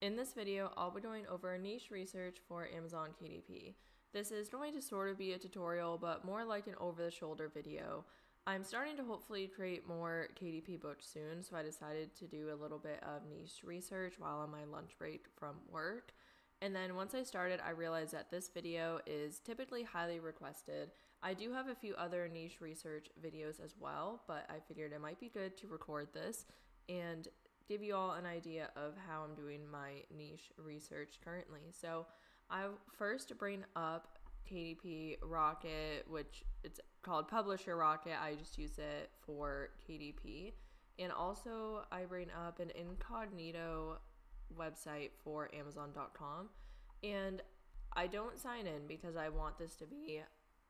In this video, I'll be going over niche research for Amazon KDP. This is going to sort of be a tutorial, but more like an over-the-shoulder video. I'm starting to hopefully create more KDP books soon, so I decided to do a little bit of niche research while on my lunch break from work. And then once I started, I realized that this video is typically highly requested. I do have a few other niche research videos as well, but I figured it might be good to record this and give you all an idea of how I'm doing my niche research currently. So I first bring up KDP Rocket, which it's called Publisher Rocket. I just use it for KDP. And also I bring up an incognito website for Amazon.com. And I don't sign in because I want this to be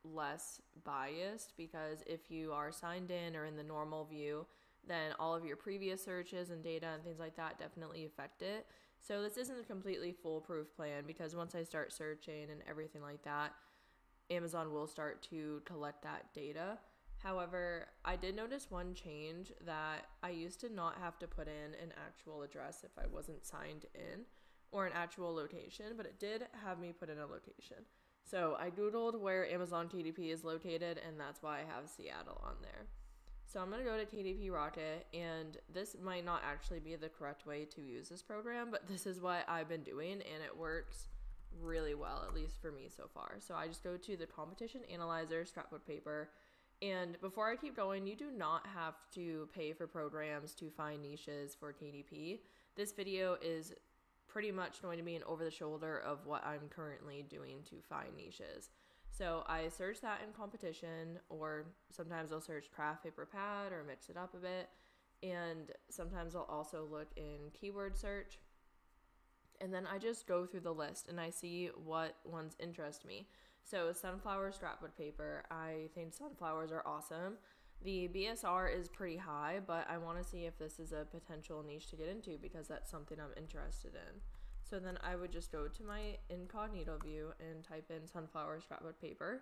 less biased, because if you are signed in or in the normal view, then all of your previous searches and data and things like that definitely affect it. So this isn't a completely foolproof plan, because once I start searching and everything like that, Amazon will start to collect that data. However, I did notice one change, that I used to not have to put in an actual address if I wasn't signed in, or an actual location, but it did have me put in a location. So I Googled where Amazon KDP is located, and that's why I have Seattle on there. So I'm going to go to KDP Rocket, and this might not actually be the correct way to use this program, but this is what I've been doing, and it works really well, at least for me so far. So I just go to the competition analyzer, scrapbook paper, and before I keep going, you do not have to pay for programs to find niches for KDP. This video is pretty much going to be an over-the-shoulder of what I'm currently doing to find niches. So I search that in competition, or sometimes I'll search craft paper pad or mix it up a bit. And sometimes I'll also look in keyword search. And then I just go through the list and I see what ones interest me. So sunflower scrapbook paper, I think sunflowers are awesome. The BSR is pretty high, but I want to see if this is a potential niche to get into, because that's something I'm interested in. So then I would just go to my incognito view and type in sunflower scrapbook paper.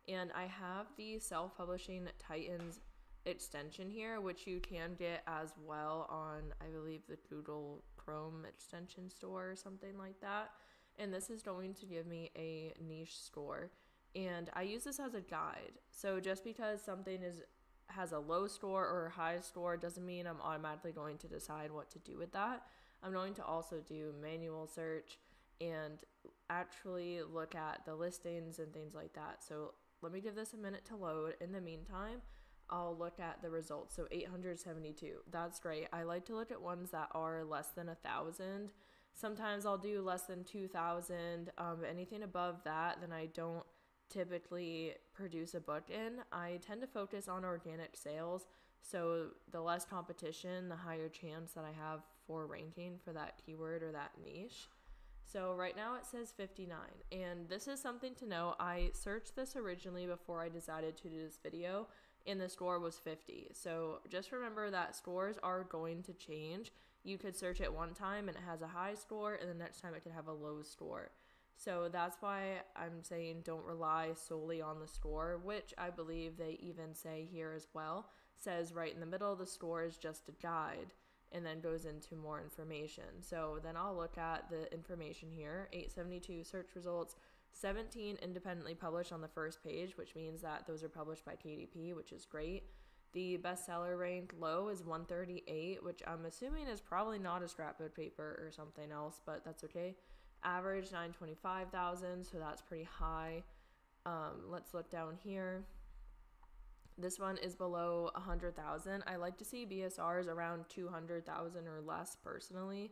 And I have the self-publishing Titans extension here, which you can get as well on, I believe, the Google Chrome extension store or something like that. And this is going to give me a niche score. And I use this as a guide. So just because something has a low score or a high score doesn't mean I'm automatically going to decide what to do with that. I'm going to also do manual search and actually look at the listings and things like that. So let me give this a minute to load. In the meantime, I'll look at the results. So 872, that's great. I like to look at ones that are less than 1,000. Sometimes I'll do less than 2,000. Anything above that, then I don't typically produce a book in. I tend to focus on organic sales, so the less competition, the higher chance that I have for ranking for that keyword or that niche. So right now it says 59, and this is something to know. I searched this originally before I decided to do this video, and the score was 50. So just remember that scores are going to change. You could search it one time and it has a high score, and the next time it could have a low score. So that's why I'm saying don't rely solely on the score, which I believe they even say here as well. Says right in the middle, the score is just a guide, and then goes into more information. So then I'll look at the information here. 872 search results, 17 independently published on the first page, which means that those are published by KDP, which is great. The bestseller rank low is 138, which I'm assuming is probably not a scrapbook paper or something else, but that's okay. Average 925,000, so that's pretty high. Let's look down here. This one is below 100,000. I like to see BSRs around 200,000 or less personally.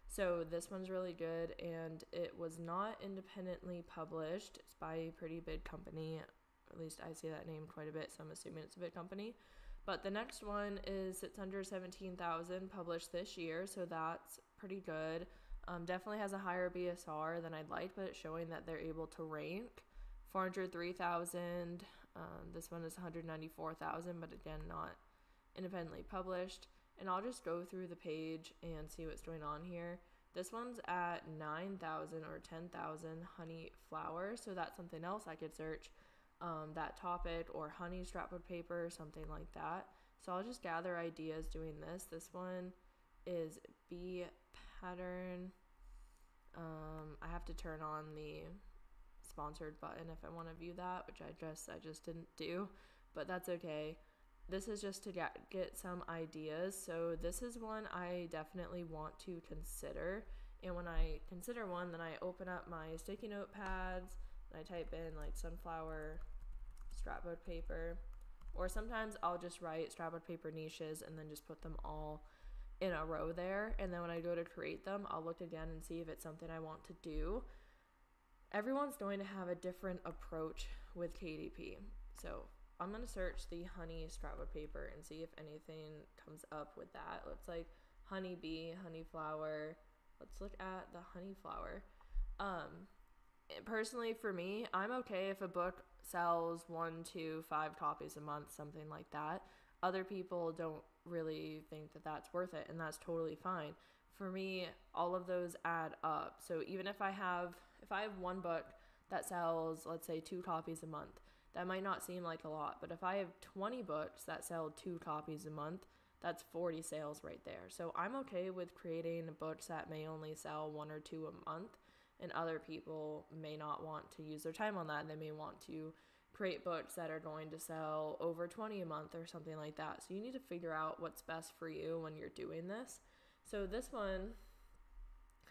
So this one's really good, and it was not independently published. It's by a pretty big company. At least I see that name quite a bit, so I'm assuming it's a big company. But the next one is 617,000 published this year, so that's pretty good. Definitely has a higher BSR than I'd like, but it's showing that they're able to rank. 403,000. This one is 194,000, but again, not independently published. And I'll just go through the page and see what's going on here. This one's at 9,000 or 10,000 honey flowers, so that's something else I could search. That topic, or honey scrapbook paper, something like that. So I'll just gather ideas doing this. This one is bee pattern. have to turn on the sponsored button if I want to view that, which I just didn't do, but that's okay. This is just to get some ideas. So this is one I definitely want to consider. And when I consider one, then I open up my sticky note pads and I type in like sunflower scrapbook paper, or sometimes I'll just write scrapbook paper niches and then just put them all in a row there. And then when I go to create them, I'll look again and see if it's something I want to do. Everyone's going to have a different approach with KDP. So I'm going to search the honey scrapbook paper and see if anything comes up with that. Looks like honeybee, honey flower. Let's look at the honey flower. Personally, for me, I'm okay if a book sells 1 to 5 copies a month, something like that. Other people don't really think that that's worth it, and that's totally fine. For me, all of those add up. So even if I have one book that sells, let's say, 2 copies a month, that might not seem like a lot, but if I have 20 books that sell 2 copies a month, that's 40 sales right there. So I'm okay with creating books that may only sell 1 or 2 a month, and other people may not want to use their time on that. They may want to create books that are going to sell over 20 a month or something like that. So you need to figure out what's best for you when you're doing this. So this one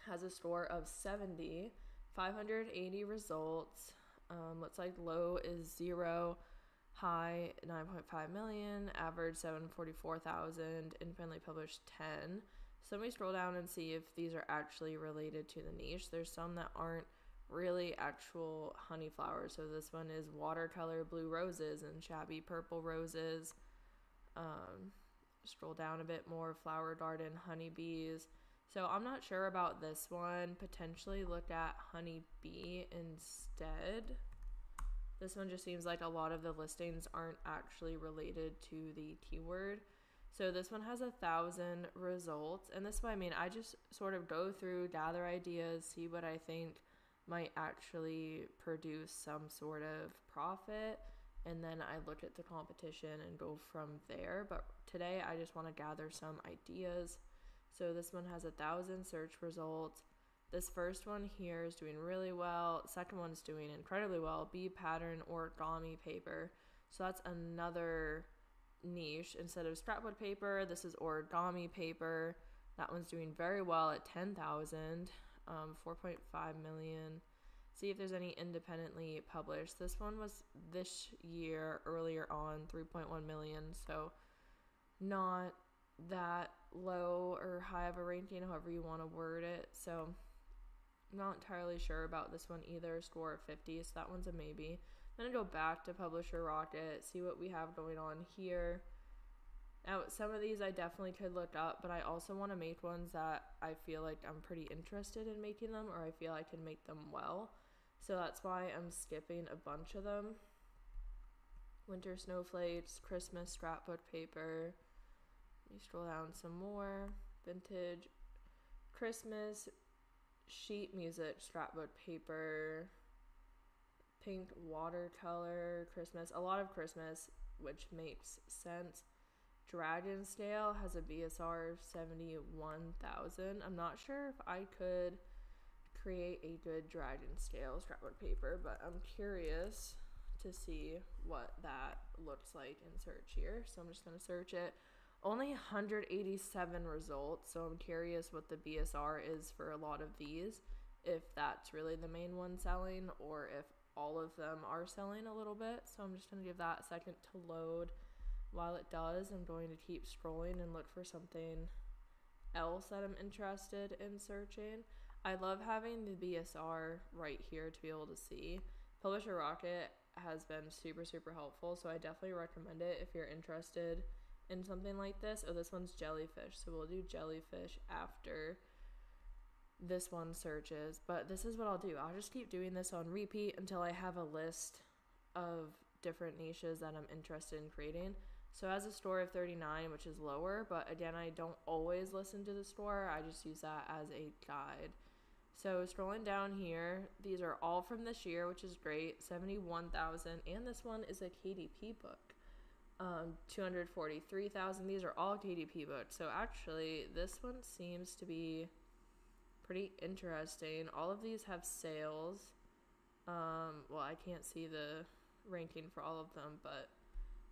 has a score of 70, 580 results. Looks like low is 0, high 9.5 million, average 744,000, independently published 10. So let me scroll down and see if these are actually related to the niche. There's some that aren't really actual honey flowers. So this one is watercolor blue roses and shabby purple roses. Scroll down a bit more, flower garden honeybees. So I'm not sure about this one. Potentially look at honeybee instead. This one just seems like a lot of the listings aren't actually related to the keyword. So this one has 1,000 results. And this one, I just sort of go through, gather ideas, see what I think might actually produce some sort of profit. And then I look at the competition and go from there. But today I just want to gather some ideas. So this one has 1,000 search results. This first one here is doing really well. Second one's doing incredibly well. Bee pattern origami paper. So that's another niche. Instead of scrapbook paper, this is origami paper. That one's doing very well at 10,000, 4.5 million. See if there's any independently published. This one was this year, earlier on, 3.1 million. So not that low or high of a ranking, however you want to word it. So I'm not entirely sure about this one either. Score of 50, so that one's a maybe. Then I go back to Publisher Rocket, see what we have going on here. Now, some of these I definitely could look up, but I also want to make ones that I feel like I'm pretty interested in making them, or I feel I can make them well. So that's why I'm skipping a bunch of them. Winter snowflakes, Christmas scrapbook paper. You scroll down some more. Vintage Christmas sheet music scrapbook paper. Pink watercolor Christmas. A lot of Christmas, which makes sense. Dragon Scale has a BSR of 71,000. I'm not sure if I could create a good Dragon Scale scrapbook paper, but I'm curious to see what that looks like in search here. So I'm just going to search it. Only 187 results, so I'm curious what the BSR is for a lot of these, if that's really the main one selling, or if all of them are selling a little bit. So I'm just going to give that a second to load. While it does, I'm going to keep scrolling and look for something else that I'm interested in searching. I love having the BSR right here to be able to see. Publisher Rocket has been super, super helpful, so I definitely recommend it if you're interested in something like this. Oh, this one's jellyfish, so we'll do jellyfish after this one searches. But this is what I'll do. I'll just keep doing this on repeat until I have a list of different niches that I'm interested in creating. So it has a score of 39, which is lower, but again, I don't always listen to the score. I just use that as a guide. So scrolling down here, these are all from this year, which is great. 71,000, and this one is a KDP book. 243,000. These are all KDP books. So actually, this one seems to be pretty interesting. All of these have sales. Well, I can't see the ranking for all of them, but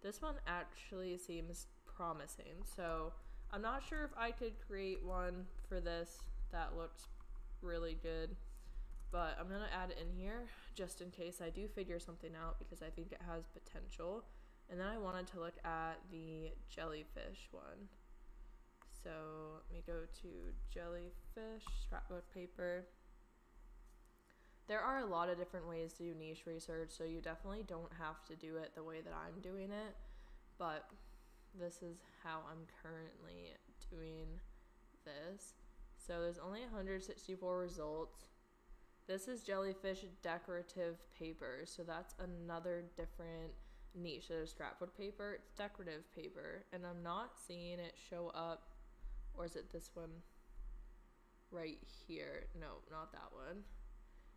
this one actually seems promising. So I'm not sure if I could create one for this that looks really good, but I'm gonna add it in here just in case I do figure something out, because I think it has potential. And then I wanted to look at the jellyfish one. So let me go to jellyfish scrapbook paper. There are a lot of different ways to do niche research, so you definitely don't have to do it the way that I'm doing it, but this is how I'm currently doing this. So there's only 164 results. This is jellyfish decorative paper, so that's another different niche. So there's scrapbook paper, it's decorative paper, and I'm not seeing it show up. Or is it this one right here? No, not that one.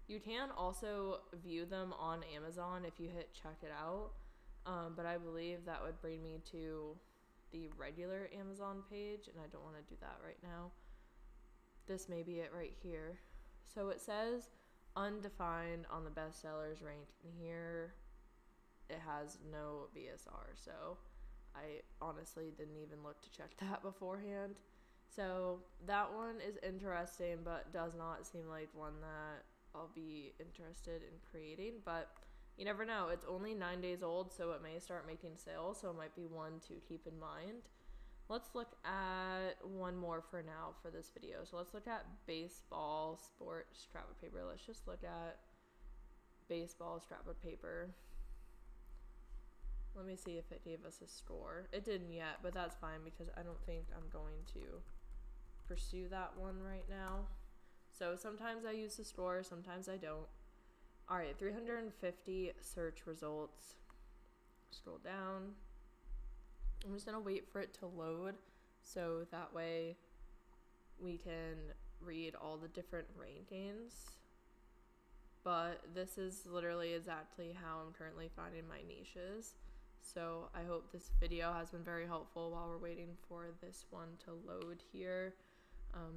You can also view them on Amazon if you hit check it out, but I believe that would bring me to the regular Amazon page, and I don't want to do that right now. This may be it right here. So it says undefined on the bestsellers ranked, and here it has no BSR, so I honestly didn't even look to check that beforehand. So that one is interesting, but does not seem like one that I'll be interested in creating, but you never know. It's only 9 days old, so it may start making sales, so it might be one to keep in mind. Let's look at one more for now for this video. So let's look at baseball sport scrapbook paper. Let's just look at baseball scrapbook paper. Let me see if it gave us a score. It didn't yet, but that's fine because I don't think I'm going to pursue that one right now. So sometimes I use the score, sometimes I don't. All right, 350 search results. Scroll down. I'm just gonna wait for it to load, so that way we can read all the different rankings. But this is literally exactly how I'm currently finding my niches. So I hope this video has been very helpful while we're waiting for this one to load here.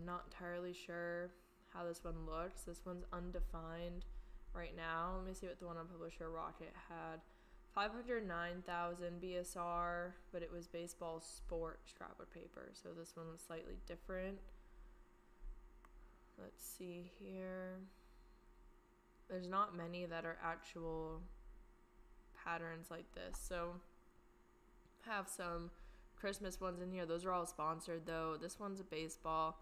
Not entirely sure how this one looks. This one's undefined right now. Let me see what the one on Publisher Rocket had. 509,000 BSR, but it was baseball sport scrapbook paper. So this one was slightly different. Let's see here. There's not many that are actual patterns like this. So I have some Christmas ones in here. Those are all sponsored though. This one's a baseball.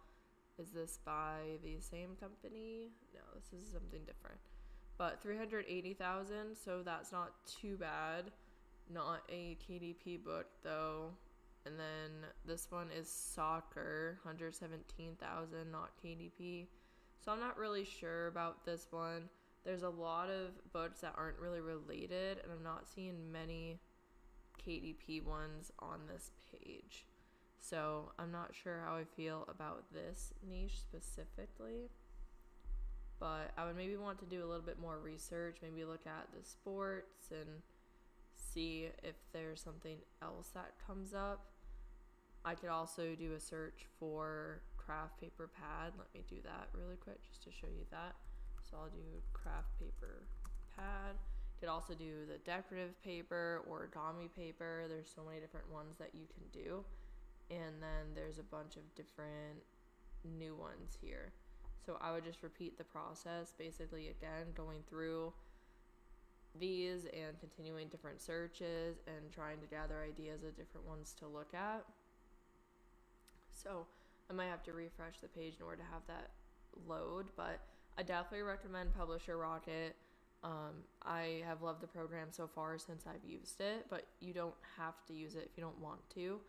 Is this by the same company? No, this is something different. But 380,000, so that's not too bad. Not a KDP book though. And then this one is soccer, 117,000, not KDP. So I'm not really sure about this one. There's a lot of books that aren't really related, and I'm not seeing many KDP ones on this page. So I'm not sure how I feel about this niche specifically, but I would maybe want to do a little bit more research, maybe look at the sports and see if there's something else that comes up. I could also do a search for craft paper pad. Let me do that really quick just to show you that. So I'll do craft paper pad. You could also do the decorative paper, origami paper. There's so many different ones that you can do. And then there's a bunch of different new ones here. So I would just repeat the process, basically again, going through these and continuing different searches and trying to gather ideas of different ones to look at. So I might have to refresh the page in order to have that load, but I definitely recommend Publisher Rocket. I have loved the program so far since I've used it, but you don't have to use it if you don't want to.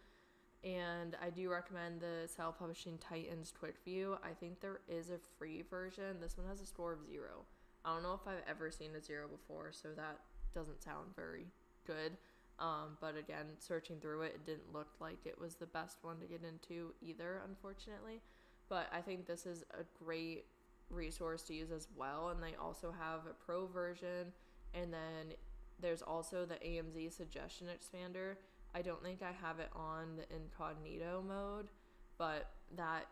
And I do recommend the Self-Publishing Titans Quick View. I think there is a free version. This one has a score of 0. I don't know if I've ever seen a 0 before, so that doesn't sound very good. But again, searching through it, it didn't look like it was the best one to get into either, unfortunately. But I think this is a great resource to use as well. And they also have a pro version. And then there's also the AMZ suggestion expander. I don't think I have it on the incognito mode, but that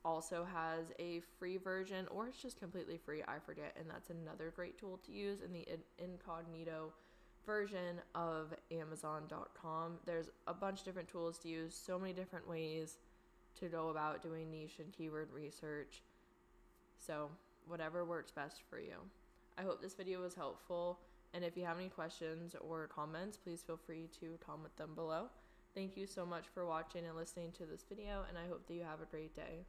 also has a free version, or it's just completely free, I forget, and that's another great tool to use in the incognito version of Amazon.com. There's a bunch of different tools to use, so many different ways to go about doing niche and keyword research. So whatever works best for you. I hope this video was helpful, and if you have any questions or comments, please feel free to comment them below. Thank you so much for watching and listening to this video, and I hope that you have a great day.